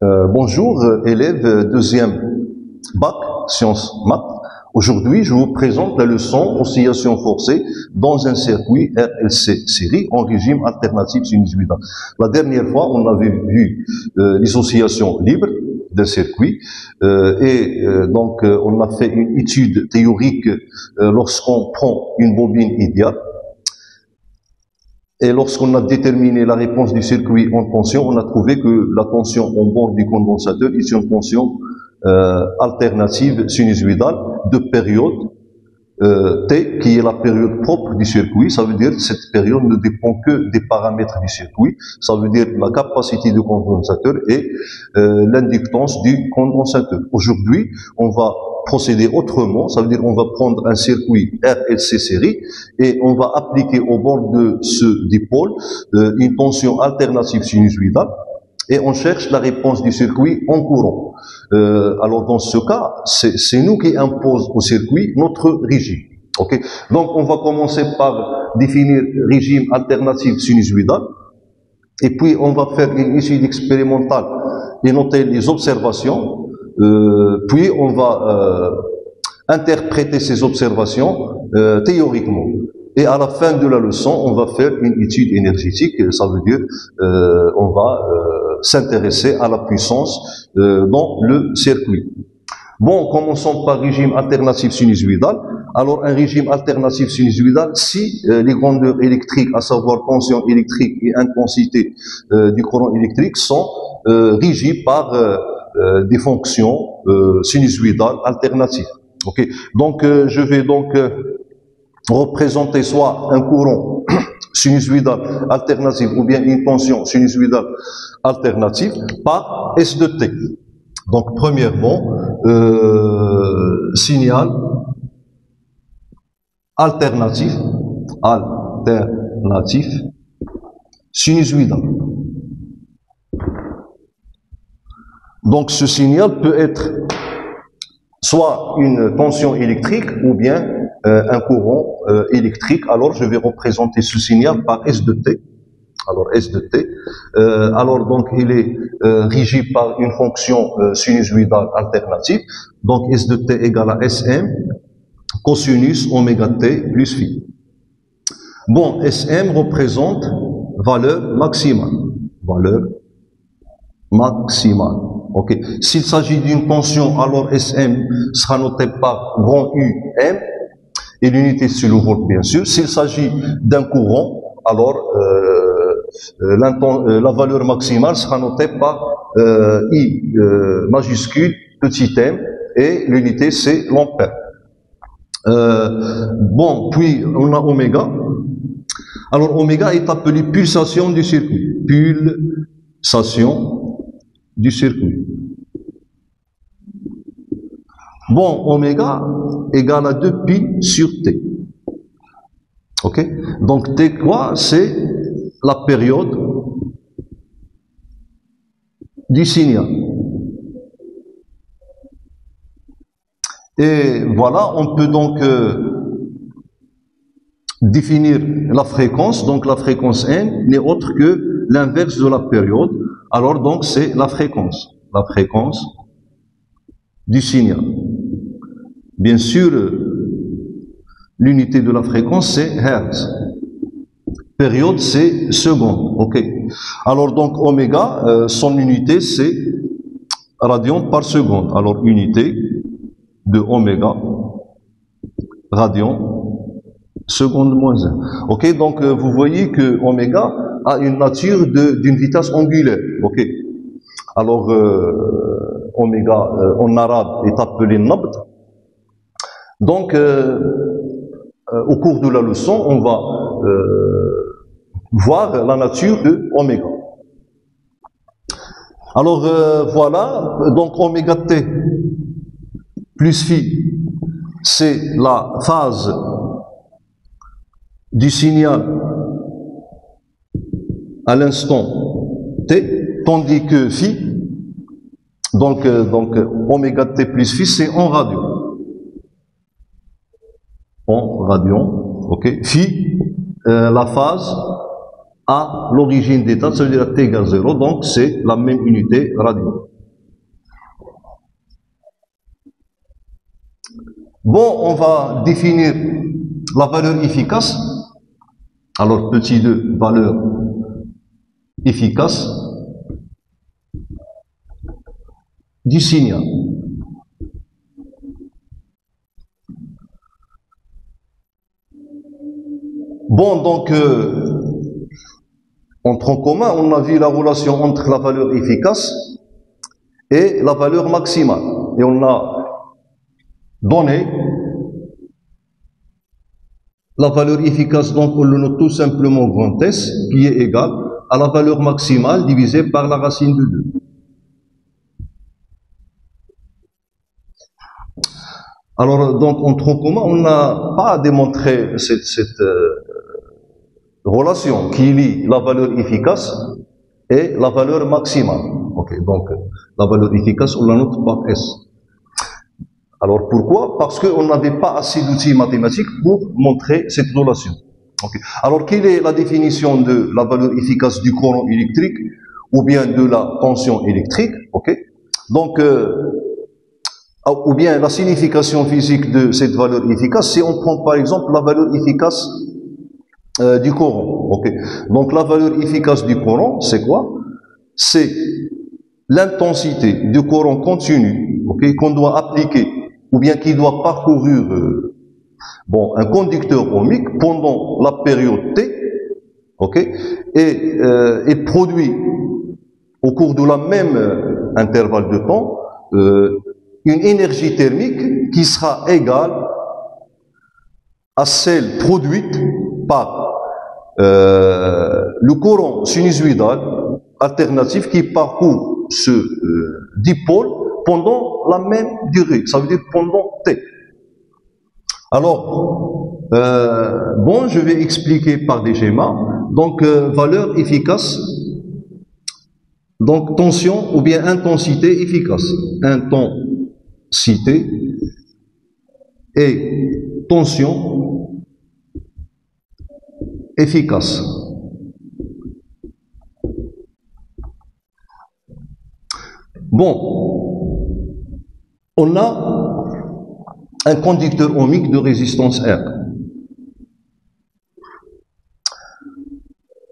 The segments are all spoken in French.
Bonjour, élèves deuxième bac, sciences maths. Aujourd'hui, je vous présente la leçon oscillation forcée dans un circuit RLC série en régime alternatif sinusoïdal. La dernière fois, on avait vu les oscillations libres d'un circuit donc on a fait une étude théorique lorsqu'on prend une bobine idéale. Et lorsqu'on a déterminé la réponse du circuit en tension, on a trouvé que la tension en bord du condensateur est une tension alternative sinusoïdale de période T, qui est la période propre du circuit. Ça veut dire que cette période ne dépend que des paramètres du circuit. Ça veut dire la capacité du condensateur et l'inductance du condensateur. Aujourd'hui, on va procéder autrement, ça veut dire on va prendre un circuit RLC série et on va appliquer au bord de ce dipôle une tension alternative sinusoïdale et on cherche la réponse du circuit en courant. Alors dans ce cas, c'est nous qui imposons au circuit notre régime. Okay. Donc on va commencer par définir régime alternatif sinusoïdal et puis on va faire une étude expérimentale et noter les observations. Puis on va interpréter ces observations théoriquement. Et à la fin de la leçon, on va faire une étude énergétique. Ça veut dire on va s'intéresser à la puissance dans le circuit. Bon, commençons par régime alternatif sinusoïdal. Alors, un régime alternatif sinusoïdal, si les grandeurs électriques, à savoir tension électrique et intensité du courant électrique, sont régies par des fonctions sinusoïdales alternatives. Okay. Donc, je vais donc représenter soit un courant sinusoïdal alternatif ou bien une tension sinusoïdale alternative par S de T. Donc, premièrement, signal alternatif sinusoïdal. Donc, ce signal peut être soit une tension électrique ou bien un courant électrique. Alors, je vais représenter ce signal par S de T. Alors, S de T. Alors, donc, il est régi par une fonction sinusoïdale alternative. Donc, S de T égale à Sm cosinus oméga T plus phi. Bon, Sm représente valeur maximale. Valeur maximale. Ok. S'il s'agit d'une tension, alors Sm sera noté par grand U M et l'unité c'est le volt bien sûr. S'il s'agit d'un courant, alors la valeur maximale sera notée par I majuscule petit m et l'unité c'est l'ampère. Bon, puis on a oméga. Alors oméga est appelé pulsation du circuit. Pulsation du circuit. Bon, oméga égale à 2pi sur t. Ok? Donc t quoi? C'est la période du signal. Et voilà, on peut donc définir la fréquence. Donc la fréquence n n'est autre que l'inverse de la période. Alors donc c'est la fréquence du signal. Bien sûr, l'unité de la fréquence c'est Hertz. Période c'est seconde. Ok. Alors donc oméga, son unité c'est radian par seconde. Alors unité de oméga radian seconde moins 1. Ok. Donc vous voyez que oméga a une nature d'une vitesse angulaire. Ok. Alors oméga en arabe est appelé nabd. Donc au cours de la leçon, on va voir la nature de oméga. Alors voilà, donc oméga t plus phi, c'est la phase du signal à l'instant t, tandis que phi, donc oméga t plus phi, c'est en radian. En radian, ok. Phi, la phase à l'origine d'état, ça veut dire à t égale 0, donc c'est la même unité radio. Bon, on va définir la valeur efficace. Alors, petit 2, valeur efficace du signal. Bon, donc, en tronc commun, on a vu la relation entre la valeur efficace et la valeur maximale. Et on a donné la valeur efficace, donc on le note tout simplement grand S, qui est égal à la valeur maximale divisée par la racine de 2. Alors, donc, en tronc commun, on n'a pas démontré cette relation qui lie la valeur efficace et la valeur maximale. Ok, donc, la valeur efficace, on la note par S. Alors, pourquoi? Parce qu'on n'avait pas assez d'outils mathématiques pour montrer cette relation. Okay. Alors, quelle est la définition de la valeur efficace du courant électrique ou bien de la tension électrique? Okay. Donc, ou bien la signification physique de cette valeur efficace, si on prend par exemple la valeur efficace du courant. Okay. Donc, la valeur efficace du courant, c'est quoi? C'est l'intensité du courant continu, okay, qu'on doit appliquer ou bien qui doit parcourir un conducteur ohmique pendant la période T, okay, et produit au cours de la même intervalle de temps une énergie thermique qui sera égale à celle produite par le courant sinusoïdal alternatif qui parcourt ce dipôle pendant la même durée, ça veut dire pendant T. Alors, je vais expliquer par des schémas. Donc, valeur efficace, donc tension ou bien intensité efficace. Intensité et tension efficace. Bon, on a un conducteur ohmique de résistance R.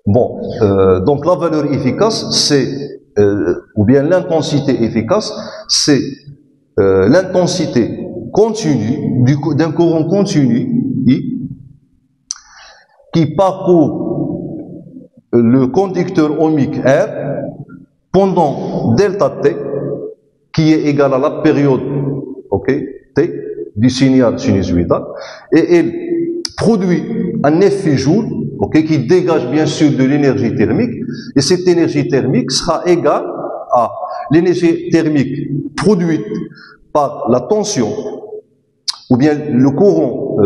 Bon, donc la valeur efficace, c'est, ou bien l'intensité efficace, c'est l'intensité continue d'un courant continu I qui parcourt le conducteur ohmique R pendant delta T, qui est égal à la période T du signal sinusoïdal, et elle produit un effet joule qui dégage bien sûr de l'énergie thermique, et cette énergie thermique sera égale à l'énergie thermique produite par la tension ou bien le courant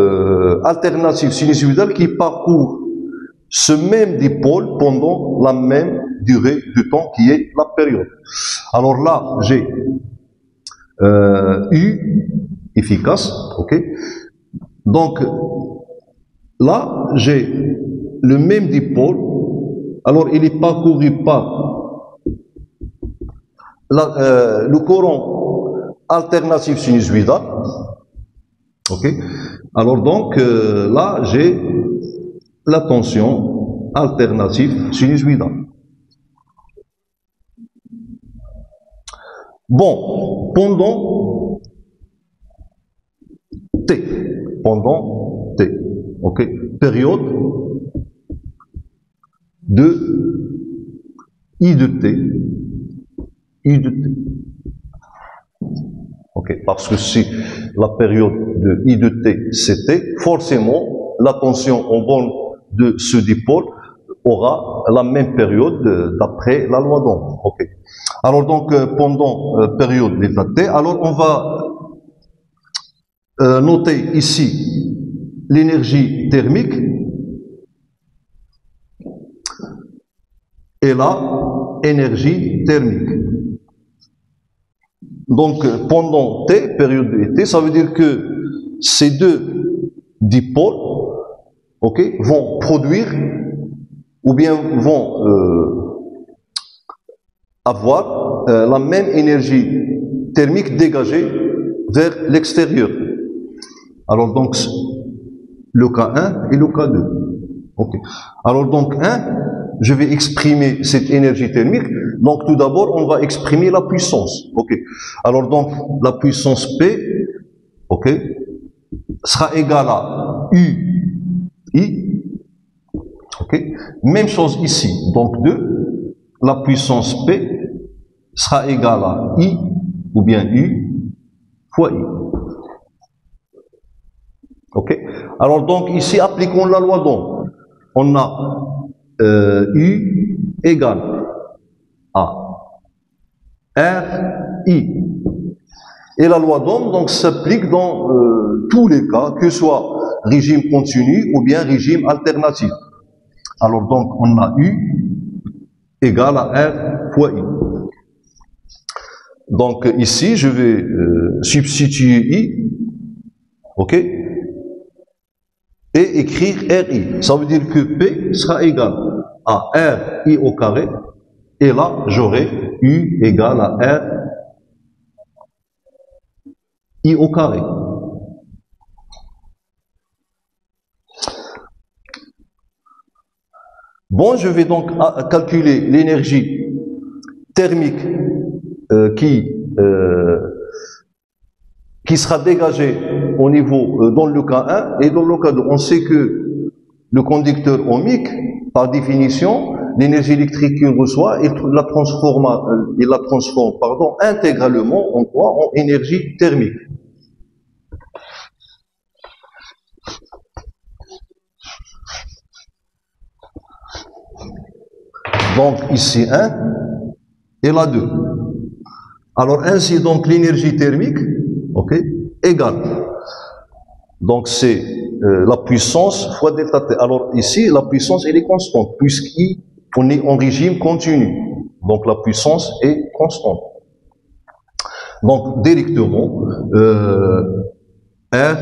alternatif sinusoïdal qui parcourt ce même dipôle pendant la même durée de temps qui est la période. Alors là, j'ai U efficace, ok. Donc là, j'ai le même dipôle. Alors il est parcouru par le courant alternatif sinusoïdal, ok. Alors donc là, j'ai la tension alternative sinusoïdale. Bon, pendant T, ok, période de I de T, ok, parce que si la période de I de T c'est T, forcément la tension en borne de ce dipôle aura la même période d'après la loi d'Ohm. Ok. Alors donc pendant période d'état T, alors on va noter ici l'énergie thermique et la énergie thermique. Donc pendant T, période de T, ça veut dire que ces deux dipôles, ok, vont produire ou bien vont avoir la même énergie thermique dégagée vers l'extérieur. Alors donc, le cas 1 et le cas 2. Okay. Alors donc 1, je vais exprimer cette énergie thermique. Donc tout d'abord, on va exprimer la puissance. Okay. Alors donc, la puissance P, okay, sera égale à UI. Okay. Même chose ici. Donc 2, la puissance P sera égale à I ou bien U fois I. Ok. Alors donc ici, appliquons la loi d'Ohm. On a U égale à RI. Et la loi d'Ohm donc s'applique dans tous les cas, que ce soit régime continu ou bien régime alternatif. Alors donc on a U égale à R fois I. Donc ici je vais substituer I, ok, et écrire RI. Ça veut dire que P sera égal à RI au carré, et là j'aurai U égale à RI au carré. Bon, je vais donc calculer l'énergie thermique qui sera dégagée au niveau dans le cas 1 et dans le cas 2. On sait que le conducteur ohmique, par définition, l'énergie électrique qu'il reçoit, il la transforme intégralement en quoi? En énergie thermique. Donc ici 1 et là 2. Alors ainsi donc l'énergie thermique, ok, égale. Donc c'est la puissance fois delta T. Alors ici la puissance elle est constante puisqu'on est en régime continu. Donc la puissance est constante. Donc directement R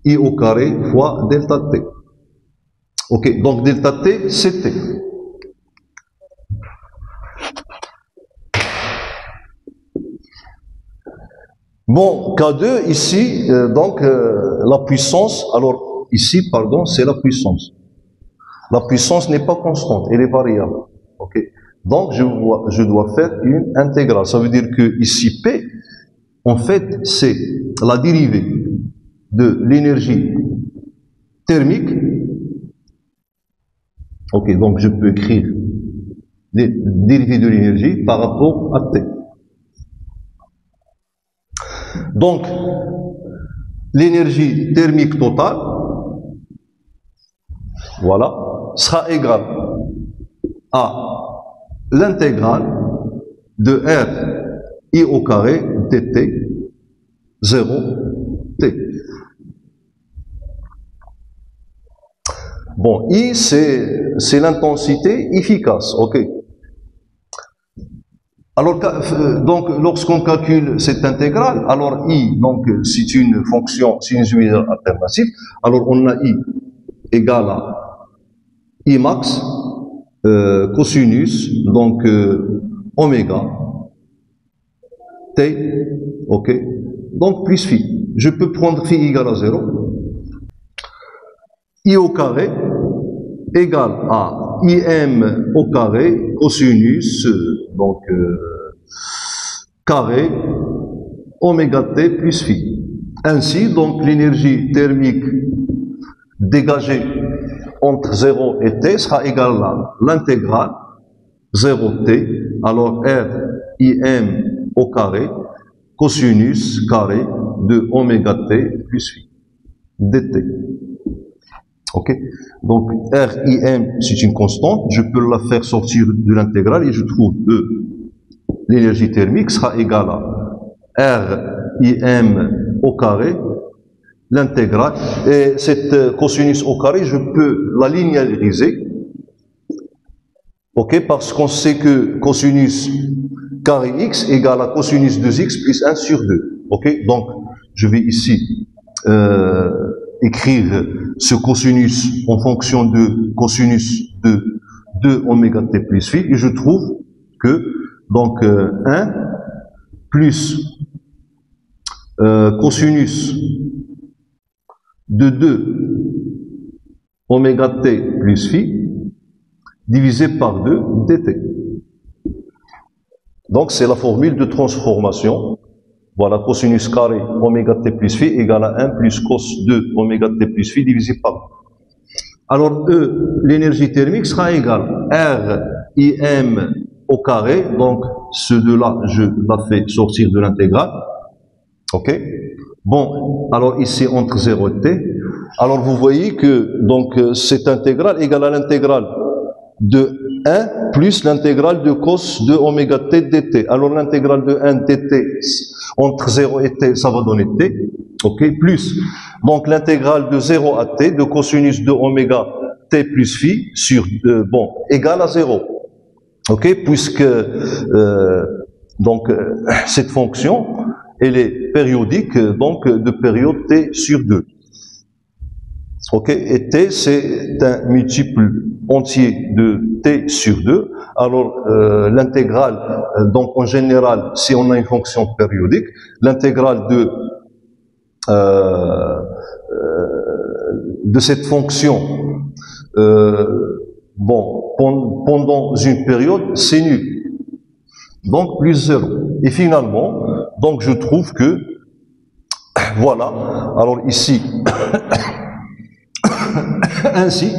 I au carré fois delta T. Ok, donc delta T c'est T. Bon, K2, ici, donc, la puissance, alors, ici, pardon, c'est la puissance. La puissance n'est pas constante, elle est variable. Ok. Donc, je dois faire une intégrale. Ça veut dire que ici, P, en fait, c'est la dérivée de l'énergie thermique. Ok, donc je peux écrire les dérivées de l'énergie par rapport à T. Donc, l'énergie thermique totale, voilà, sera égale à l'intégrale de R I au carré dt 0 T. Bon, I c'est l'intensité efficace, ok. Alors, donc, lorsqu'on calcule cette intégrale, alors I, donc, c'est une fonction sinusoïdale alternative. Alors, on a I égale à I max, cosinus, donc, oméga, T, ok. Donc, plus phi. Je peux prendre phi égale à 0. I au carré égale à IM au carré, cosinus, donc, carré, oméga t plus phi. Ainsi, donc, l'énergie thermique dégagée entre 0 et t sera égale à l'intégrale 0t, alors R IM au carré, cosinus carré de oméga t plus phi, dt. Ok, donc RIM c'est une constante, je peux la faire sortir de l'intégrale et je trouve E, l'énergie thermique sera égale à RIM au carré, l'intégrale, et cette cosinus au carré, je peux la linéariser, ok, parce qu'on sait que cosinus carré x égale à cosinus 2x plus 1 sur 2, ok, donc je vais ici écrire ce cosinus en fonction de cosinus 2 oméga t plus phi, et je trouve que donc 1 plus cosinus de 2 oméga t plus phi divisé par 2 dt. Donc c'est la formule de transformation. Voilà, cosinus carré oméga t plus phi égale à 1 plus cos 2 oméga t plus phi divisé par 2. Alors l'énergie thermique sera égale R Im au carré, donc ce 2-là, je la fais sortir de l'intégrale. Ok. Bon, alors ici entre 0 et t. Alors vous voyez que donc cette intégrale égale à l'intégrale de 1 plus l'intégrale de cos de oméga t dt. Alors l'intégrale de 1 dt entre 0 et t, ça va donner t. Ok, plus donc l'intégrale de 0 à t de cosinus de oméga t plus phi sur bon égale à 0. Ok, puisque cette fonction elle est périodique, donc de période t sur 2. Ok, et t c'est un multiple entier de t sur 2. Alors l'intégrale, donc en général, si on a une fonction périodique, l'intégrale de cette fonction, pendant une période, c'est nul. Donc plus 0. Et finalement, donc je trouve que, voilà, alors ici, ainsi,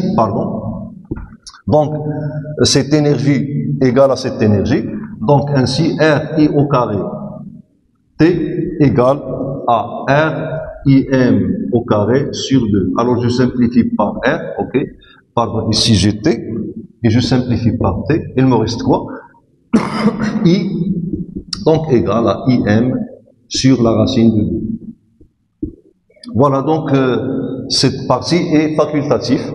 donc cette énergie égale à cette énergie, donc ainsi RI au carré T égale à RIM au carré sur 2. Alors je simplifie par R, ok, pardon, ici j'ai T, et je simplifie par T, il me reste quoi? I, donc égale à IM sur la racine de 2. Voilà, donc cette partie est facultative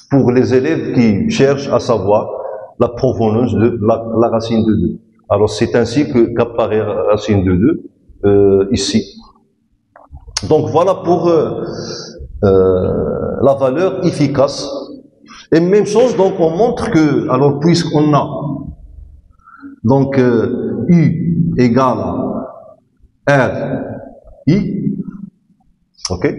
pour les élèves qui cherchent à savoir la provenance de la racine de 2. Alors c'est ainsi qu'apparaît la racine de 2 ici. Donc voilà pour la valeur efficace. Et même chose, donc on montre que, alors puisqu'on a donc U égale à R I, ok.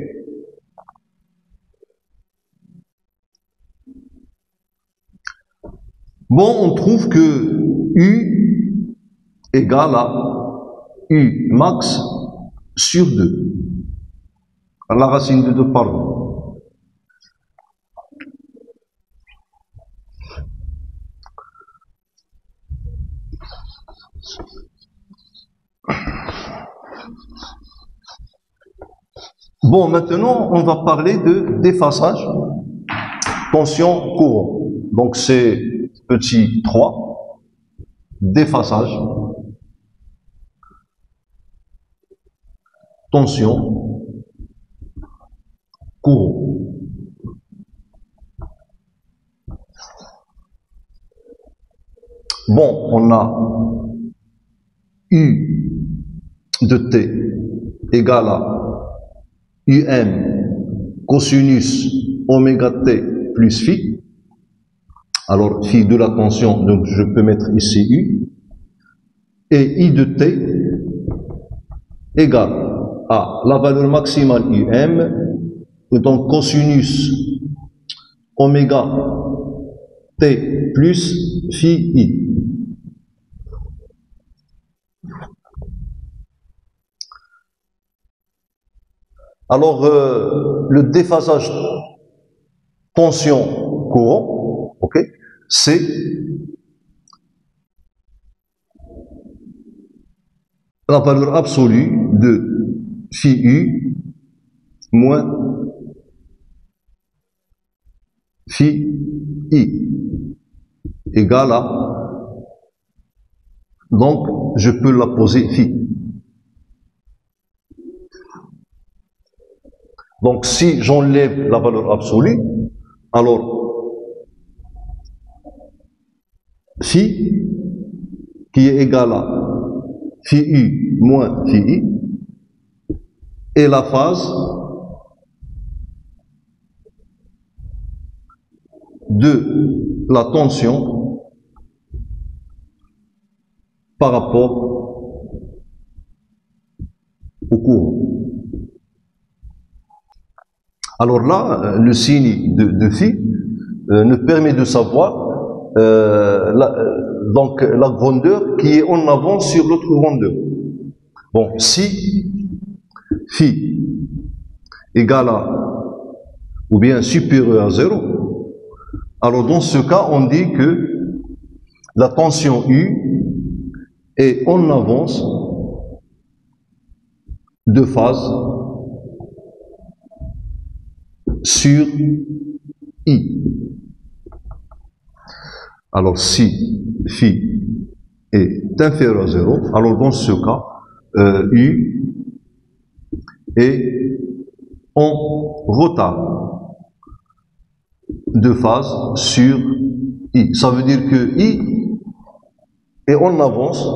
Bon, on trouve que U égale à U max sur 2. La racine de 2, pardon. Bon, maintenant, on va parler de déphasage, tension, courant. Donc, c'est petit 3, déphasage, tension, courant. Bon, on a U de t égale à cosinus oméga t plus phi. Alors, phi de la tension, donc je peux mettre ici U. Et I de t égale à la valeur maximale donc cosinus oméga t plus phi I. Alors, le déphasage tension-courant, ok, c'est la valeur absolue de phi U moins phi I égale à, donc je peux la poser phi. Donc si j'enlève la valeur absolue, alors phi qui est égal à phi U moins phi I est la phase de la tension par rapport au courant. Alors là, le signe de phi nous permet de savoir donc la grandeur qui est en avance sur l'autre grandeur. Bon, si phi égale à ou bien supérieur à 0, alors dans ce cas, on dit que la tension U est en avance de phase sur I. Alors si phi est inférieur à 0, alors dans ce cas, U est en retard de phase sur I. Ça veut dire que I est en avance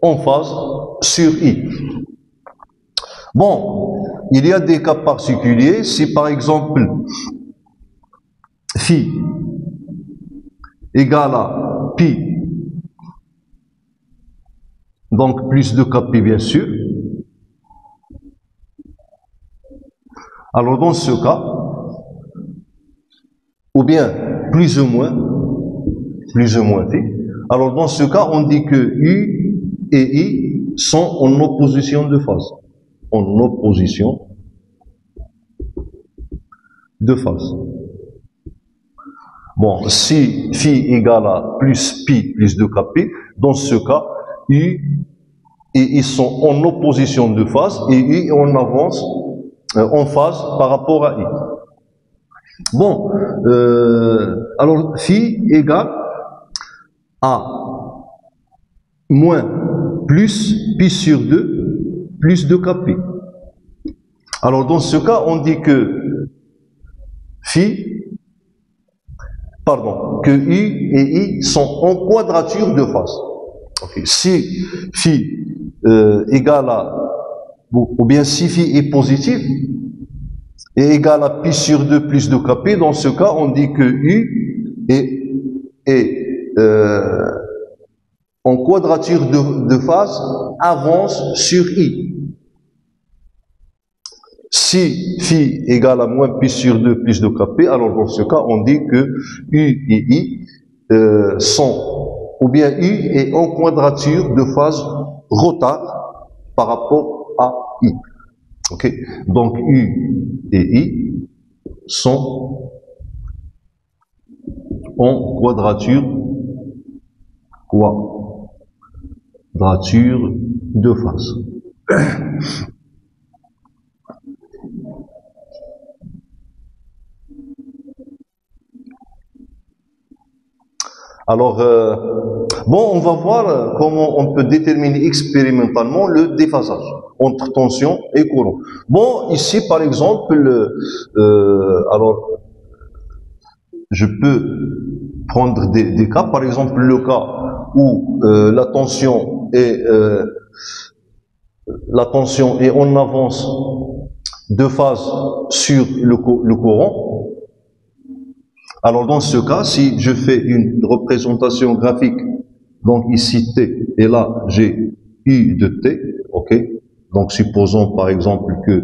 en phase sur I. Bon, il y a des cas particuliers. Si par exemple phi égale à pi, donc plus de kpi bien sûr, alors dans ce cas, ou bien plus ou moins phi, alors dans ce cas on dit que U et I sont en opposition de phase. En opposition de phase. Bon, si phi égale à plus pi plus 2 kpi, dans ce cas, U et I sont en opposition de phase et I est en avance, en phase par rapport à I. Bon, alors phi égale à moins plus pi sur 2 plus 2 kpi. Alors dans ce cas, on dit que que U et I sont en quadrature de phase. Okay. Si phi égale à, ou bien si phi est positif et égal à pi sur 2 plus 2 kp, dans ce cas, on dit que U est en quadrature de phase avance sur I. Si phi égale à moins pi sur 2 plus 2 kp, alors dans ce cas, on dit que U et I sont, ou bien U est en quadrature de phase retard par rapport à I. Ok? Donc U et I sont en quadrature de phase. Alors, bon, on va voir comment on peut déterminer expérimentalement le déphasage entre tension et courant. Bon, ici, par exemple, alors, je peux prendre des cas, par exemple, le cas où la tension est en avance de phase sur le courant. Alors dans ce cas, si je fais une représentation graphique, donc ici T, et là j'ai U de T, ok? Donc supposons par exemple que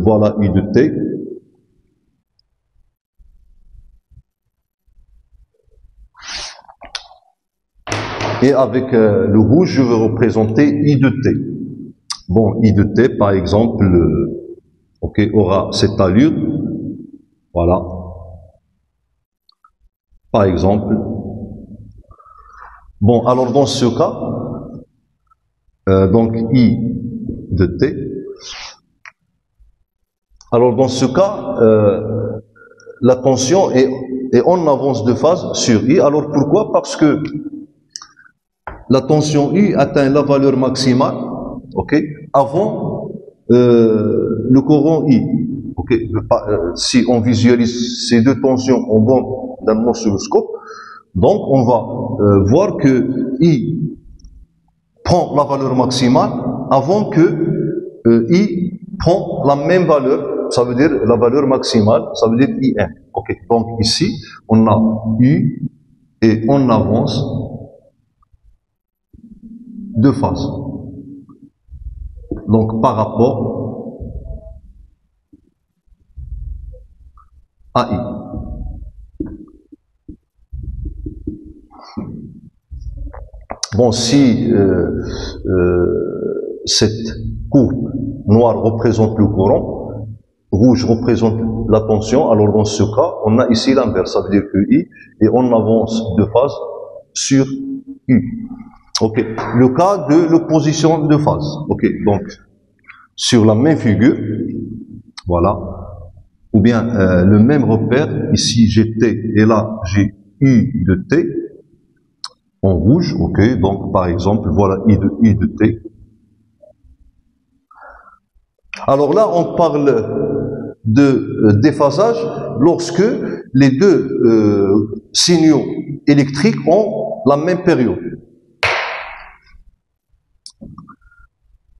voilà U de T. Et avec le rouge, je veux représenter I de T. Bon, I de T, par exemple, ok, aura cette allure, voilà. Par exemple. Bon, alors dans ce cas, donc I de T. Alors dans ce cas, la tension est en avance de phase sur I. Alors pourquoi? Parce que la tension U atteint la valeur maximale, ok, avant le courant I. Ok, si on visualise ces deux tensions en bord d'un oscilloscope, donc on va voir que I prend la valeur maximale avant que I prend la même valeur, ça veut dire la valeur maximale, ça veut dire I1. Ok, donc ici on a U et on avance de phase. Donc par rapport à I. Bon, si cette courbe noire représente le courant, rouge représente la tension, alors dans ce cas, on a ici l'inverse, ça veut dire que I, et on avance de phase sur U. Ok, le cas de l'opposition de phase. Ok, donc sur la même figure, voilà, ou bien le même repère, ici j'ai T et là j'ai U de T en rouge. Ok, donc par exemple, voilà I de T. Alors là, on parle de déphasage lorsque les deux signaux électriques ont la même période.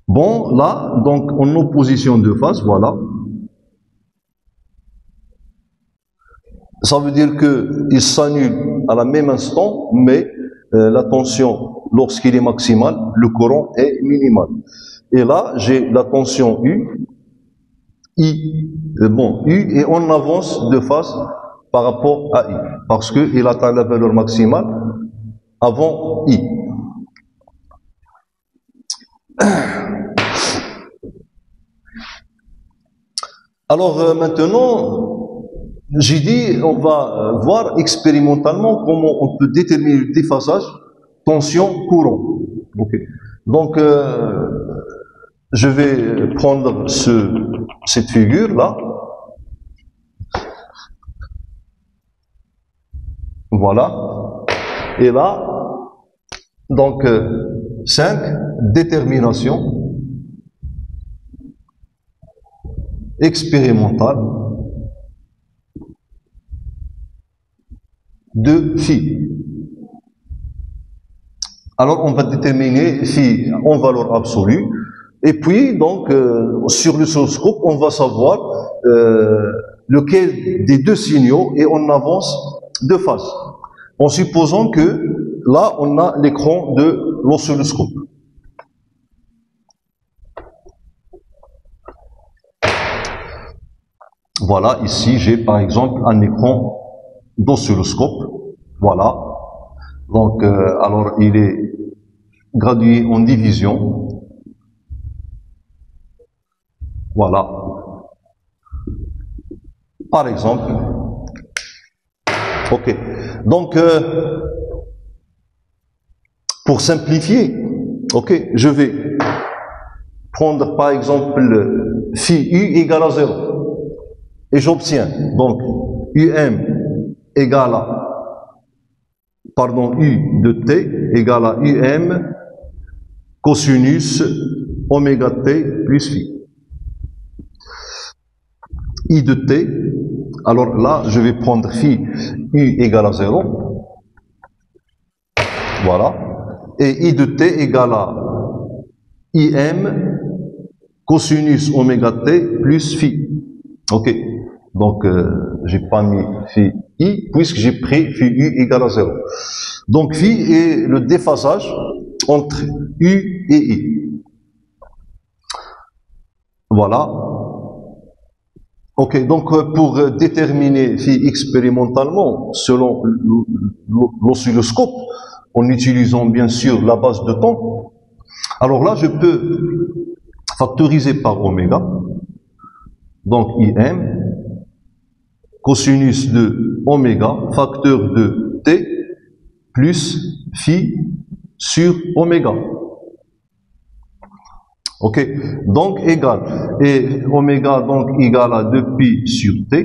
Bon, là, donc en opposition de phase, voilà. Ça veut dire qu'ils s'annulent à la même instant, mais la tension, lorsqu'il est maximal, le courant est minimal. Et là, j'ai la tension U, I, U, et on avance de phase par rapport à I, parce qu'il atteint la valeur maximale avant I. Alors maintenant, j'ai dit, on va voir expérimentalement comment on peut déterminer le déphasage tension-courant. Okay. Donc, je vais prendre cette figure-là. Voilà. Et là, donc, 5, détermination expérimentale de phi. Alors, on va déterminer phi en valeur absolue. Et puis, donc, sur l'oscilloscope, on va savoir lequel des deux signaux et on avance de phase. En supposant que là, on a l'écran de l'oscilloscope. Voilà, ici, j'ai par exemple un écran d'oscilloscope. Voilà. Donc, alors, il est gradué en division. Voilà. Par exemple. Ok. Donc, pour simplifier, ok, je vais prendre par exemple phi U égale à 0. Et j'obtiens donc UM égale à, U de T égale à UM cosinus oméga T plus phi. I de T, alors là, je vais prendre phi U égale à 0. Voilà. Et I de T égale à IM cosinus oméga T plus phi. Ok. Donc, j'ai pas mis phi I, puisque j'ai pris phi U égale à 0. Donc, phi est le déphasage entre U et I. Voilà. Ok, donc pour déterminer phi expérimentalement, selon l'oscilloscope, en utilisant bien sûr la base de temps, alors là, je peux factoriser par oméga, donc IM, cosinus de oméga, facteur de T, plus phi sur oméga. Ok, donc égal. Et oméga donc égal à 2pi sur T.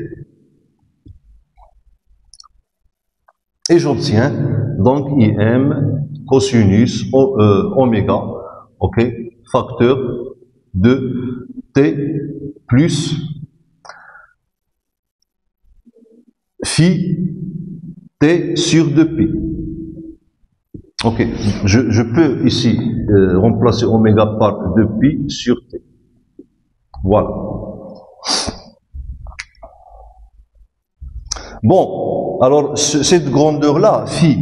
Et j'obtiens donc IM cosinus oméga, ok, facteur de T plus phi T sur 2pi. Ok, je peux ici remplacer oméga par 2pi sur T. Voilà. Bon, alors cette grandeur-là, phi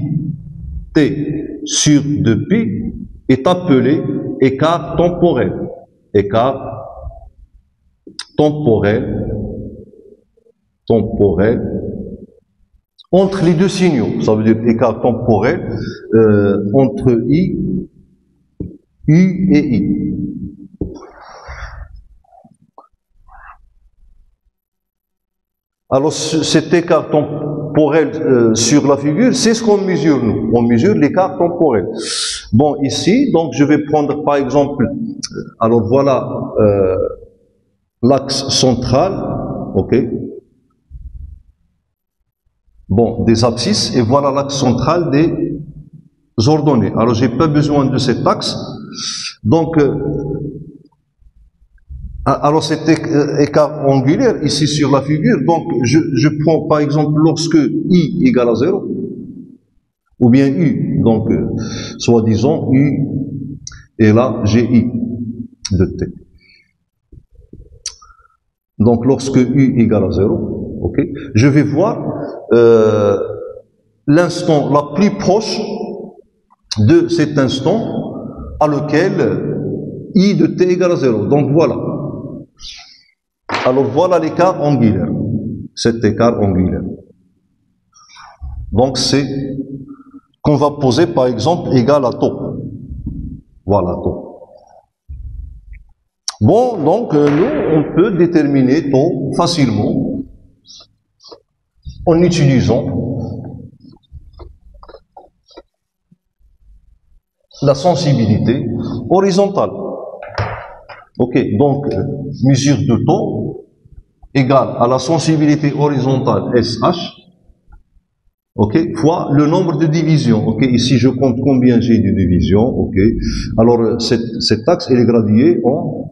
t sur 2pi, est appelée écart temporel. Écart temporel entre les deux signaux. Ça veut dire écart temporel entre U et I. Alors cet écart temporel sur la figure, c'est ce qu'on mesure nous. On mesure l'écart temporel. Bon, ici, donc je vais prendre par exemple, alors voilà l'axe central, ok. Bon, des abscisses, et voilà l'axe central des ordonnées. Alors j'ai pas besoin de cet axe, donc alors cet écart angulaire ici sur la figure, donc je prends par exemple lorsque I égale à 0, ou bien U, donc soi-disant U, et là j'ai I de T. Donc lorsque U égale à 0, ok, je vais voir l'instant la plus proche de cet instant à lequel I de T égale à 0. Donc voilà. Alors voilà l'écart angulaire, cet écart angulaire. Donc c'est qu'on va poser par exemple égal à tau. Voilà tau. Bon, donc nous on peut déterminer tau facilement en utilisant la sensibilité horizontale. Ok, donc mesure de tau égale à la sensibilité horizontale SH, ok, fois le nombre de divisions. Ok, ici je compte combien j'ai de divisions. Ok, alors cet axe il est gradué en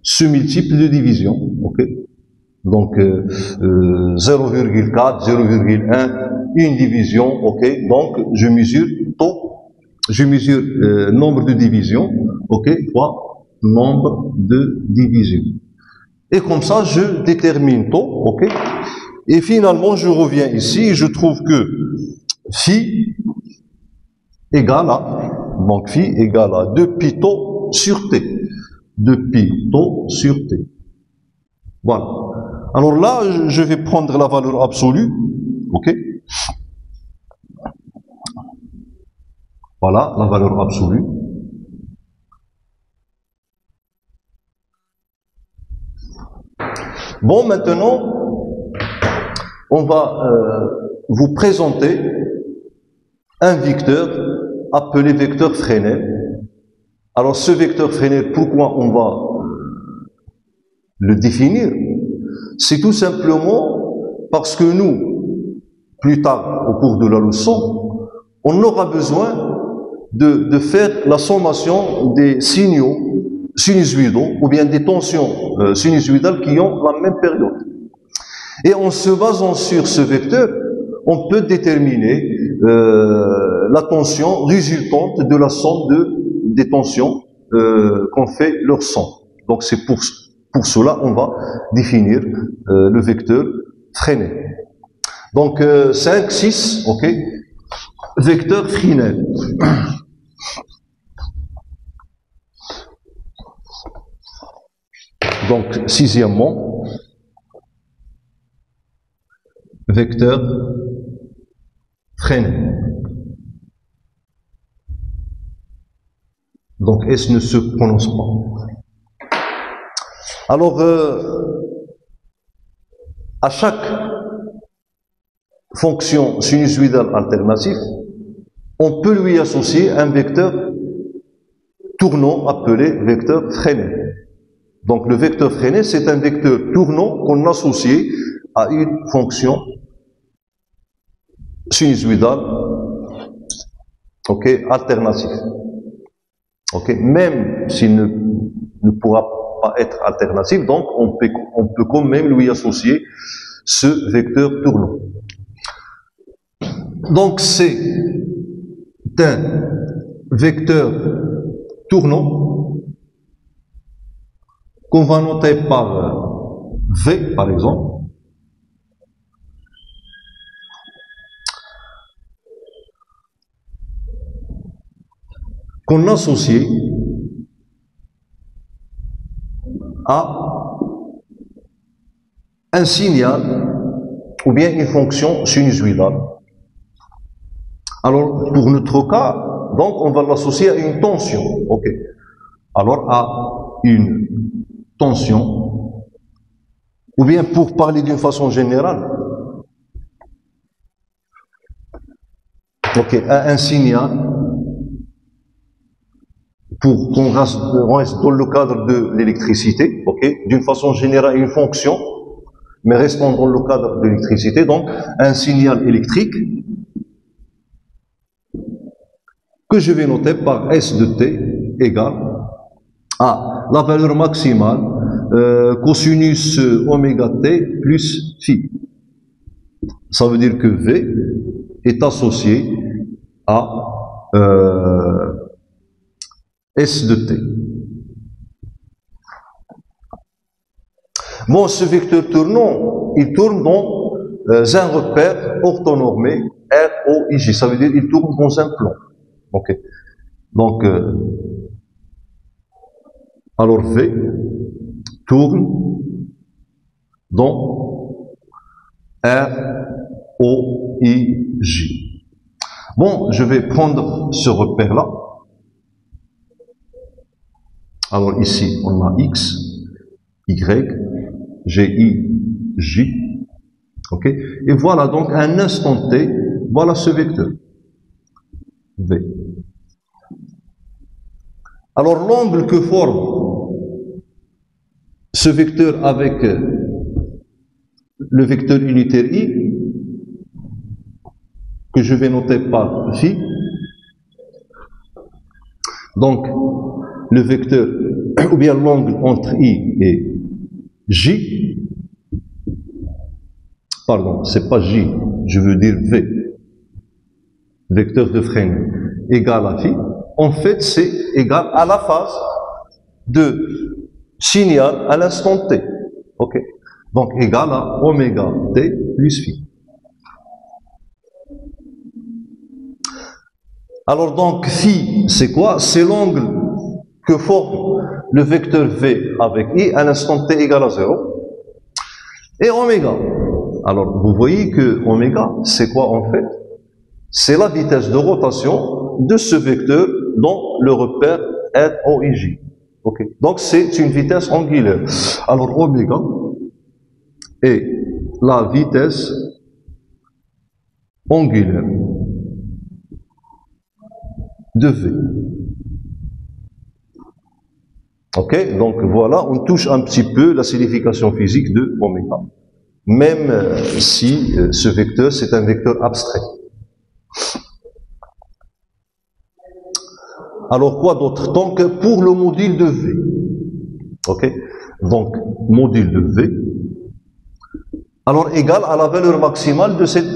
ce multiple de divisions. Ok, donc 0,4, 0,1, une division. Ok, donc je mesure tau, je mesure nombre de divisions. Ok, fois nombre de divisions. Et comme ça, je détermine tau, ok? Et finalement, je reviens ici et je trouve que phi égale à, donc phi égale à 2pi tau sur t. 2pi tau sur t. Voilà. Alors là, je vais prendre la valeur absolue, ok? Voilà, la valeur absolue. Bon, maintenant, on va vous présenter un vecteur appelé vecteur Fresnel. Alors, ce vecteur Fresnel, pourquoi on va le définir? C'est tout simplement parce que nous, plus tard, au cours de la leçon, on aura besoin de faire la sommation des signaux sinusoïdaux ou bien des tensions sinusoïdales qui ont la même période. Et en se basant sur ce vecteur, on peut déterminer la tension résultante de la somme des tensions qu'on fait leur somme. Donc c'est pour cela on va définir le vecteur Fresnel. Donc 5, 6, ok, vecteur Fresnel. Donc, sixièmement, vecteur Fresnel. Donc, S ne se prononce pas. Alors, à chaque fonction sinusoïdale alternative, on peut lui associer un vecteur tournant appelé vecteur Fresnel. Donc le vecteur Fresnel, c'est un vecteur tournant qu'on associe à une fonction sinusoïdale, ok, alternative. Ok, même s'il ne pourra pas être alternatif, donc on peut quand même lui associer ce vecteur tournant. Donc c'est un vecteur tournant qu'on va noter par V, par exemple. qu'on associe à un signal ou bien une fonction sinusoïdale. Alors, pour notre cas, donc, on va l'associer à une tension. Ok. Alors, à une tension, ou bien pour parler d'une façon générale, ok, à un signal, pour qu'on reste dans le cadre de l'électricité, ok, d'une façon générale, une fonction, mais restons dans le cadre de l'électricité, donc un signal électrique que je vais noter par S de T égale à la valeur maximale cosinus oméga T plus phi. Ça veut dire que V est associé à S de T. Bon, ce vecteur tournant, il tourne dans un repère orthonormé ROIJ. Ça veut dire qu'il tourne dans un plan. Ok. Donc, alors V tourne dans ROIJ. Bon, je vais prendre ce repère-là. Alors ici, on a X, Y, GI, J. Ok. Et voilà donc à un instant T, voilà ce vecteur. V. Alors l'angle que forme ce vecteur avec le vecteur unitaire I, que je vais noter par phi, donc le vecteur, ou bien l'angle entre I et J, pardon, c'est pas J, je veux dire V, vecteur de Fresnel, égal à phi, en fait c'est égal à la phase de signal à l'instant T. Ok. Donc égal à oméga T plus phi. Alors donc phi c'est quoi? C'est l'angle que forme le vecteur V avec I à l'instant T égal à 0. Et oméga. Alors vous voyez que oméga c'est quoi en fait? C'est la vitesse de rotation de ce vecteur dans le repère ROIJ. Ok. Donc c'est une vitesse angulaire. Alors oméga est la vitesse angulaire de V. Ok. Donc voilà, on touche un petit peu la signification physique de oméga. Même si ce vecteur c'est un vecteur abstrait. Alors quoi d'autre? Donc pour le module de V, ok, donc module de V, alors égal à la valeur maximale de cette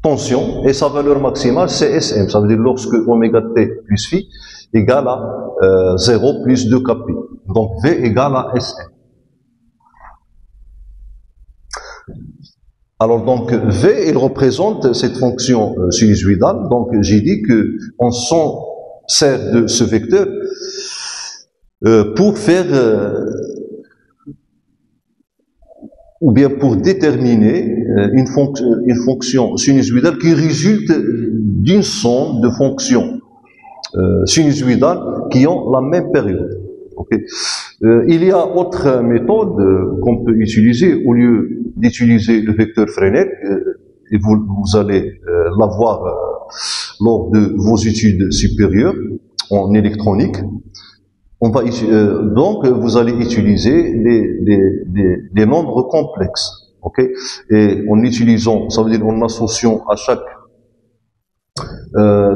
tension, et sa valeur maximale c'est Sm, ça veut dire lorsque oméga T plus phi égale à 0 plus 2 kpi, donc V égale à Sm. Alors donc V il représente cette fonction sinusoïdale, donc j'ai dit que on sert de ce vecteur pour faire ou bien pour déterminer une fonction sinusoïdale qui résulte d'une somme de fonctions sinusoïdales qui ont la même période. Okay. Il y a autre méthode qu'on peut utiliser au lieu d'utiliser le vecteur Fresnel, et vous allez l'avoir lors de vos études supérieures en électronique. On va donc vous allez utiliser les nombres complexes, ok? Et en utilisant, ça veut dire en associant à chaque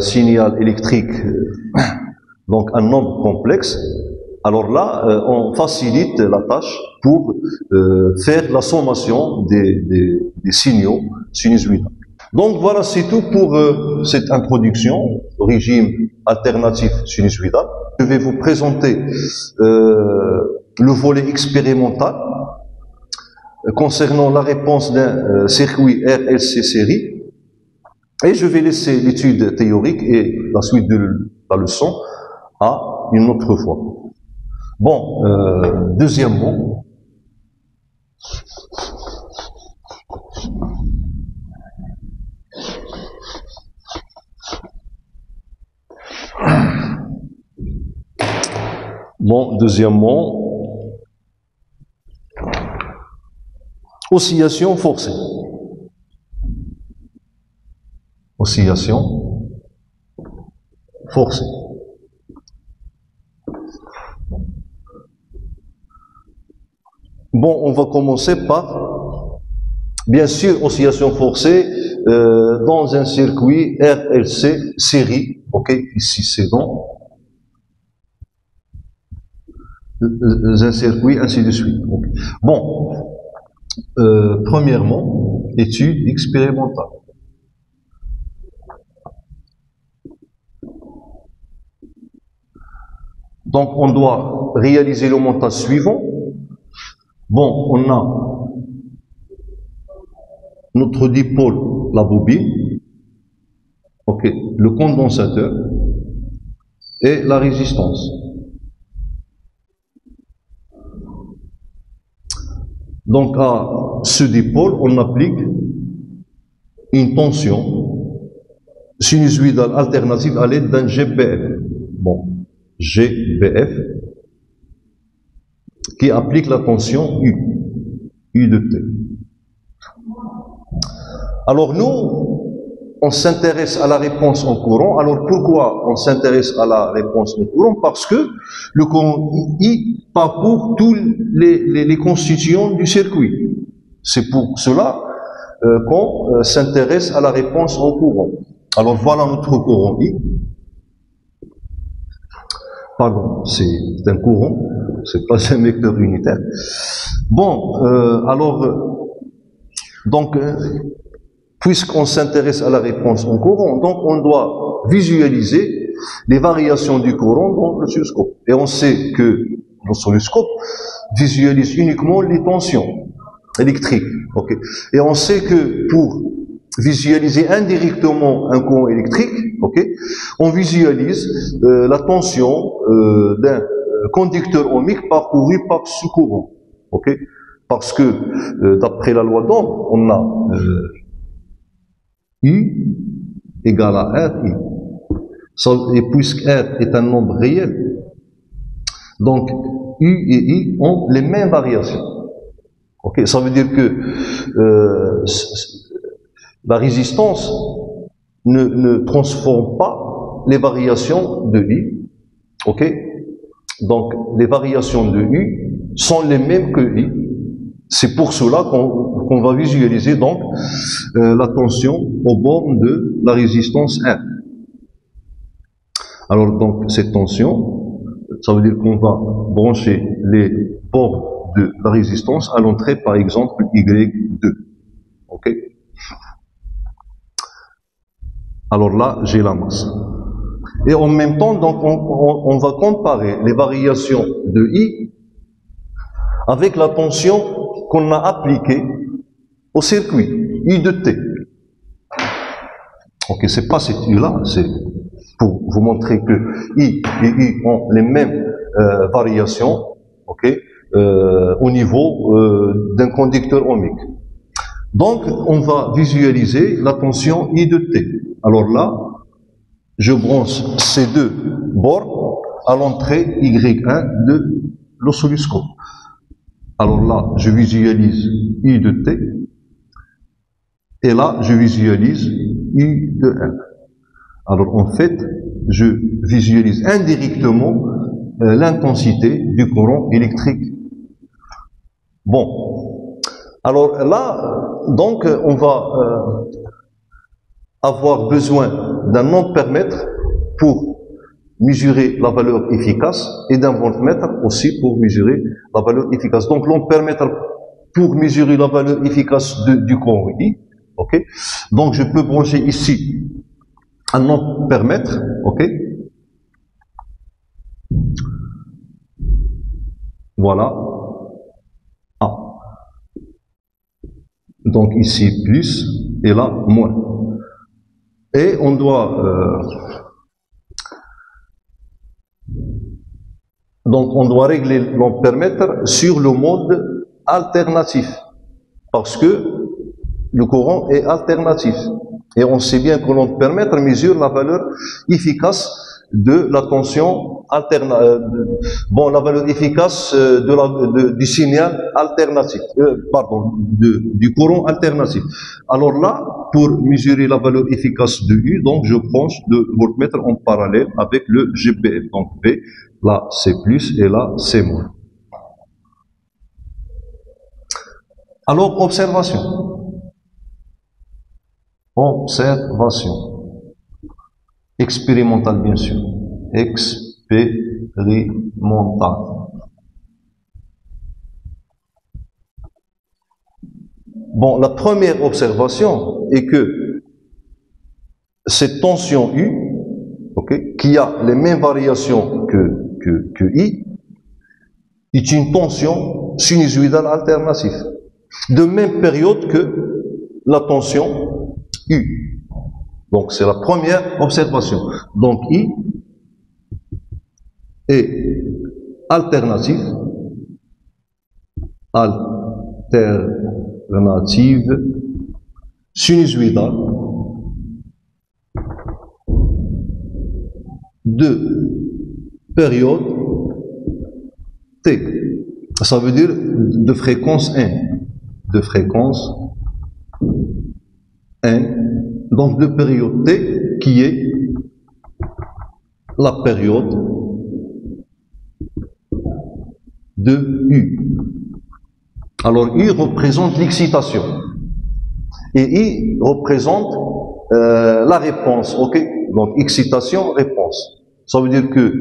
signal électrique donc un nombre complexe. Alors là, on facilite la tâche pour faire la sommation des signaux sinusoïdaux. Donc voilà, c'est tout pour cette introduction au régime alternatif sinusoïdal. Je vais vous présenter le volet expérimental concernant la réponse d'un circuit RLC série, et je vais laisser l'étude théorique et la suite de la leçon à une autre fois. Bon, deuxièmement, oscillation forcée. Oscillation forcée. Bon, on va commencer par, bien sûr, oscillation forcée dans un circuit RLC série, ok, ici c'est dans un circuit, ainsi de suite. Okay. Bon, premièrement, étude expérimentale. Donc, on doit réaliser le montage suivant. Bon, on a notre dipôle, la bobine, ok, le condensateur et la résistance. Donc, à ce dipôle, on applique une tension sinusoïdale alternative à l'aide d'un GBF. Bon, GBF, qui applique la tension U de T. Alors nous, on s'intéresse à la réponse en courant. Alors pourquoi on s'intéresse à la réponse en courant? Parce que le courant I parcourt tous les constituants du circuit. C'est pour cela qu'on s'intéresse à la réponse en courant. Alors voilà notre courant I. Pardon, c'est un courant, c'est pas un vecteur unitaire. Bon, donc, puisqu'on s'intéresse à la réponse en courant, donc on doit visualiser les variations du courant dans l'oscilloscope. Et on sait que l'oscilloscope visualise uniquement les tensions électriques. Okay. Et on sait que pour visualiser indirectement un courant électrique, okay, on visualise la tension d'un conducteur ohmique parcouru par ce courant. Okay. Parce que d'après la loi d'Ohm, on a U égale à RI. Et puisque R est un nombre réel, donc U et I ont les mêmes variations. Okay. Ça veut dire que la résistance ne transforme pas les variations de I. Ok? Donc, les variations de U sont les mêmes que I. C'est pour cela qu'on va visualiser donc la tension aux bornes de la résistance R. Alors, donc, cette tension, ça veut dire qu'on va brancher les bornes de la résistance à l'entrée, par exemple, Y2. Ok? Alors là, j'ai la masse. Et en même temps, donc, on va comparer les variations de I avec la tension qu'on a appliquée au circuit, I de T. Ok, c'est pas cette U-là, c'est pour vous montrer que I et U ont les mêmes variations, ok, au niveau d'un conducteur ohmique. Donc, on va visualiser la tension I de T. Alors là, je branche ces deux bornes à l'entrée Y1 de l'oscilloscope. Alors là, je visualise I de T. Et là, je visualise U de 1. Alors en fait, je visualise indirectement l'intensité du courant électrique. Bon. Alors là, donc, on va avoir besoin d'un ampèremètre pour mesurer la valeur efficace et d'un voltmètre aussi pour mesurer la valeur efficace. Donc l'ampèremètre pour mesurer la valeur efficace du courant I, ok. Donc je peux brancher ici un ampèremètre, ok. Voilà. A. Donc ici plus et là moins. Et on doit Donc, on doit régler l'ampèremètre sur le mode alternatif, parce que le courant est alternatif. Et on sait bien que l'ampèremètre mesure la valeur efficace de la tension la valeur efficace du signal alternatif, du courant alternatif. Alors là, pour mesurer la valeur efficace de U, donc je branche le voltmètre en parallèle avec le GPF. Donc V, là c'est plus et là c'est moins. Alors, observation. Observation. Expérimentale, bien sûr. Expérimentale. Bon, la première observation est que cette tension U, qui a les mêmes variations que I, est une tension sinusoïdale alternative, de même période que la tension U. Donc, c'est la première observation. Donc, I est alternative sinusoïdale de période T. Ça veut dire de fréquence N. De fréquence N. Donc, de période T, qui est la période de U. Alors, U représente l'excitation. Et I représente la réponse, Donc, excitation, réponse. Ça veut dire que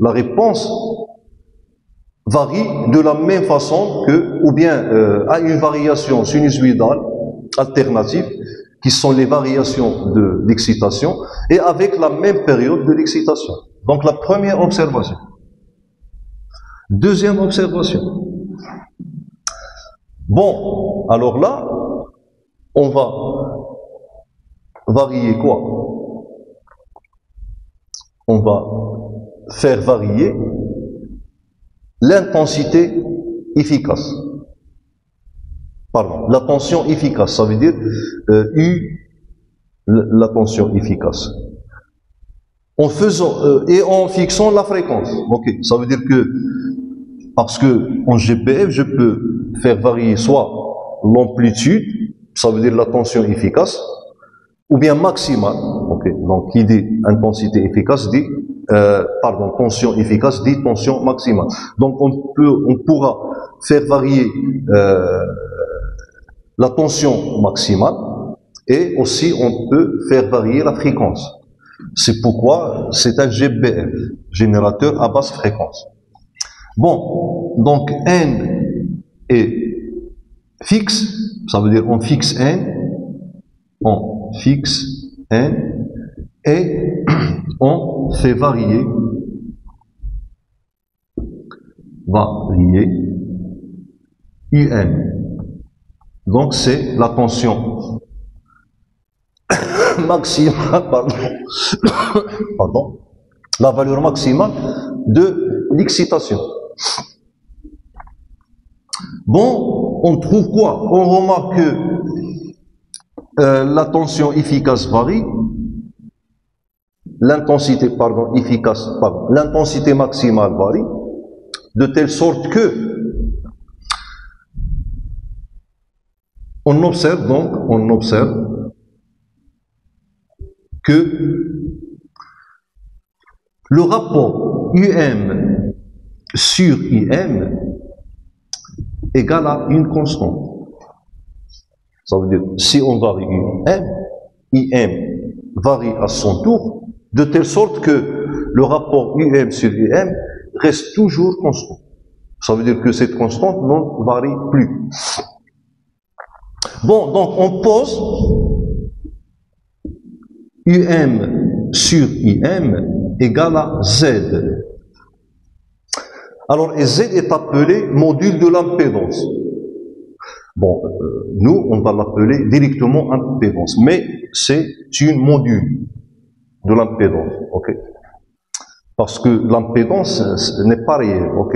la réponse varie de la même façon que, ou bien a une variation sinusoïdale alternative, qui sont les variations de l'excitation, et avec la même période de l'excitation. Donc, la première observation. Deuxième observation. Bon, alors là, on va varier quoi? On va faire varier l'intensité efficace. Pardon, la tension efficace, ça veut dire U, la tension efficace. En faisant et en fixant la fréquence. Ça veut dire que parce que en GPF, je peux faire varier soit l'amplitude, ça veut dire la tension efficace, ou bien maximale. Donc, qui dit intensité efficace dit tension efficace dit tension maximale. Donc, on pourra faire varier la tension maximale, et aussi on peut faire varier la fréquence. C'est pourquoi c'est un GBF, générateur à basse fréquence. Bon, donc N est fixe, ça veut dire on fixe N, et on fait varier UN. Donc c'est la tension maximale, la valeur maximale de l'excitation. Bon, on trouve quoi? On remarque que la tension efficace varie, l'intensité maximale varie, de telle sorte que on observe que le rapport UM sur IM égale à une constante. Ça veut dire, si on varie IM varie à son tour, de telle sorte que le rapport UM sur IM reste toujours constant. Ça veut dire que cette constante ne varie plus. Bon, donc on pose UM sur IM égale à Z. Alors, et Z est appelé module de l'impédance. Bon, nous, on va l'appeler directement impédance, mais c'est une module de l'impédance, parce que l'impédance n'est pas réelle. Ok.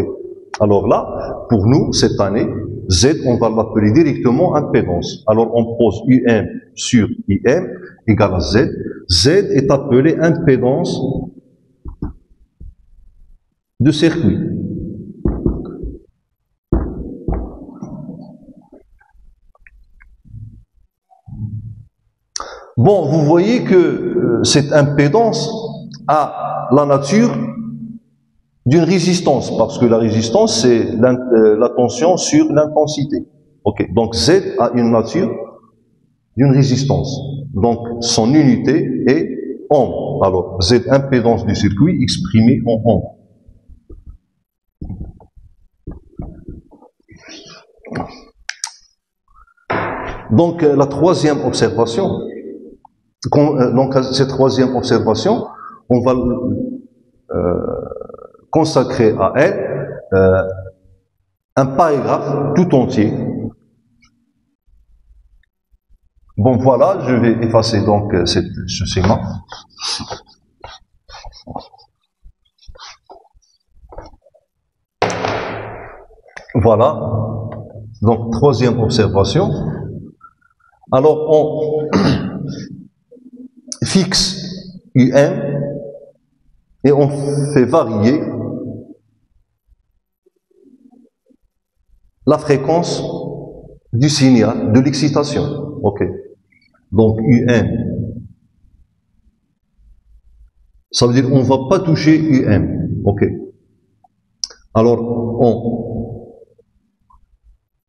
Alors là, pour nous, cette année, Z, on va l'appeler directement impédance. Alors on pose UM sur IM égale à Z. Z est appelé impédance de circuit. Bon, vous voyez que cette impédance a la nature d'une résistance, parce que la résistance, c'est la tension sur l'intensité. Ok, donc Z a une nature d'une résistance. Donc son unité est ohm. Alors Z impédance du circuit exprimée en ohm. Donc la troisième observation, donc cette troisième observation, on va consacrer à elle un paragraphe tout entier. Bon, voilà, je vais effacer donc ce schéma. Voilà, donc troisième observation. Alors on fixe UM et on fait varier la fréquence du signal, de l'excitation. Ok. Donc UM, ça veut dire qu'on ne va pas toucher UM. Ok. Alors on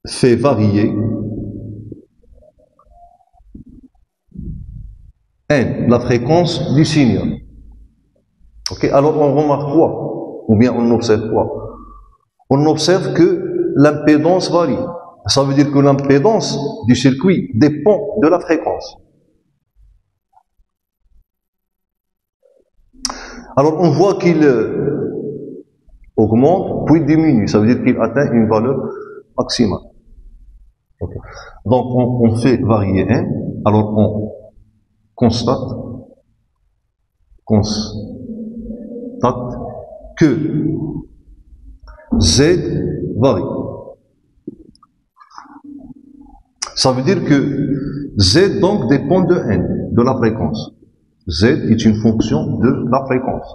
fait varier N, la fréquence du signal. Ok. Alors on remarque quoi? Ou bien on observe quoi? On observe que l'impédance varie. Ça veut dire que l'impédance du circuit dépend de la fréquence. Alors on voit qu'il augmente puis diminue. Ça veut dire qu'il atteint une valeur maximale. Okay. Donc on fait varier N. Alors on constate que Z varie. Ça veut dire que Z donc dépend de N, de la fréquence. Z est une fonction de la fréquence.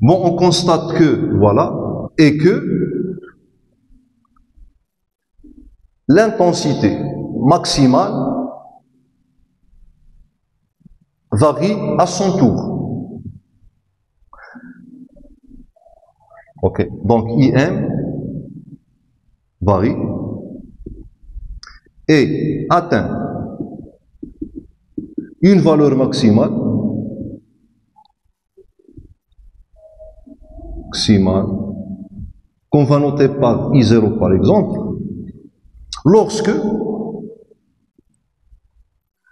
Bon, on constate que, voilà, et que l'intensité maximale varie à son tour. Ok, donc IM varie et atteint une valeur maximale qu'on va noter par I0 par exemple, lorsque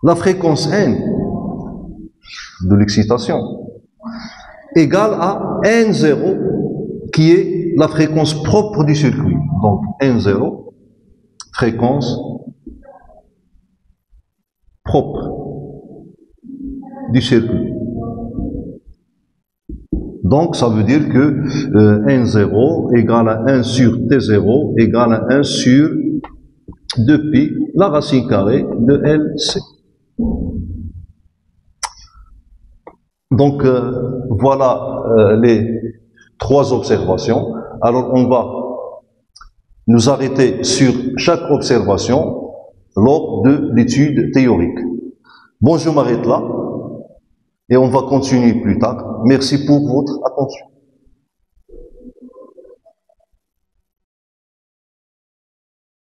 la fréquence N de l'excitation égale à N0 qui est la fréquence propre du circuit. Donc N0, fréquence propre du circuit. Donc ça veut dire que N0 égale à 1 sur T0 égale à 1 sur 2pi, la racine carrée de LC. Donc voilà les trois observations. Alors on va nous arrêter sur chaque observation lors de l'étude théorique. Bon, je m'arrête là et on va continuer plus tard. Merci pour votre attention.